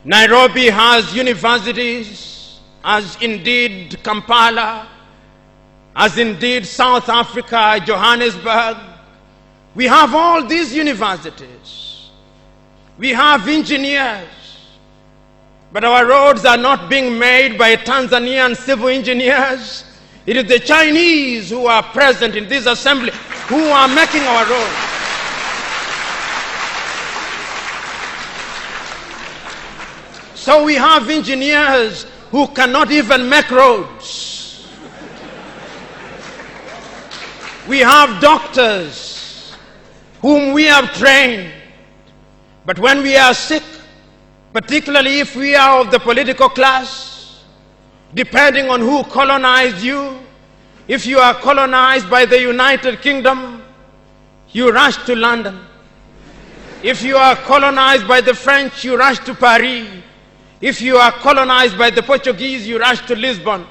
Nairobi has universities, as indeed Kampala, as indeed South Africa, Johannesburg. We have all these universities. We have engineers. But our roads are not being made by Tanzanian civil engineers. It is the Chinese who are present in this assembly who are making our roads. So we have engineers who cannot even make roads. We have doctors whom we have trained. But when we are sick, particularly if we are of the political class, depending on who colonized you, if you are colonized by the United Kingdom, you rush to London. If you are colonized by the French, you rush to Paris. If you are colonized by the Portuguese, you rush to Lisbon.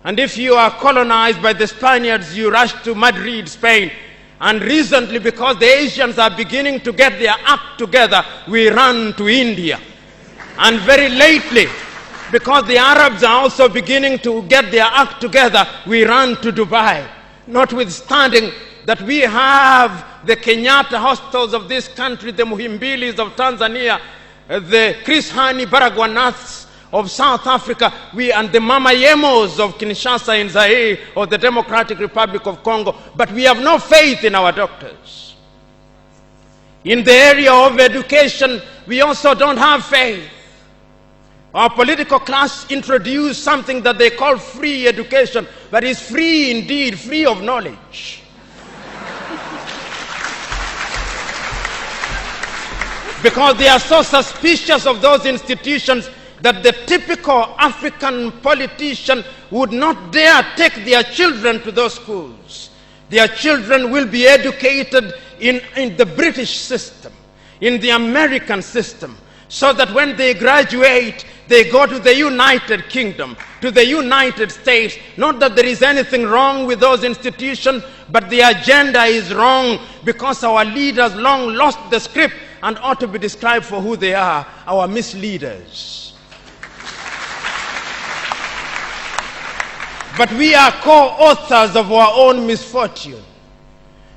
And if you are colonized by the Spaniards, you rush to Madrid, Spain. And recently, because the Asians are beginning to get their act together, we run to India. And very lately, because the Arabs are also beginning to get their act together, we run to Dubai. Notwithstanding that we have the Kenyatta hostels of this country, the Muhimbilis of Tanzania, the Chris Hani Baragwanaths of South Africa, and the Mama Yemos of Kinshasa in Zaire or the Democratic Republic of Congo, but we have no faith in our doctors. In the area of education, we also don't have faith. Our political class introduced something that they call free education, but it's free indeed, free of knowledge. Because they are so suspicious of those institutions that the typical African politician would not dare take their children to those schools. Their children will be educated in the British system, in the American system, so that when they graduate, they go to the United Kingdom, to the United States. Not that there is anything wrong with those institutions, but the agenda is wrong because our leaders long lost the script and ought to be described for who they are, our misleaders. But we are co-authors of our own misfortune.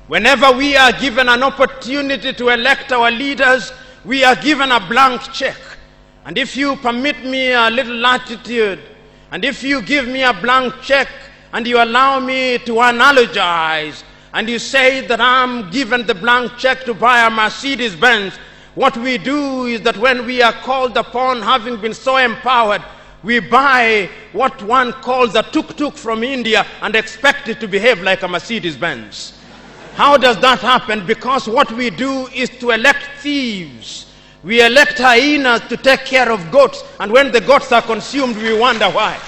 Whenever we are given an opportunity to elect our leaders, we are given a blank check. And if you permit me a little latitude, and if you give me a blank check, and you allow me to analogize, and you say that I'm given the blank check to buy a Mercedes Benz, what we do is that when we are called upon, having been so empowered, we buy what one calls a tuk-tuk from India and expect it to behave like a Mercedes Benz. How does that happen? Because what we do is to elect thieves. We elect hyenas to take care of goats, and when the goats are consumed, we wonder why.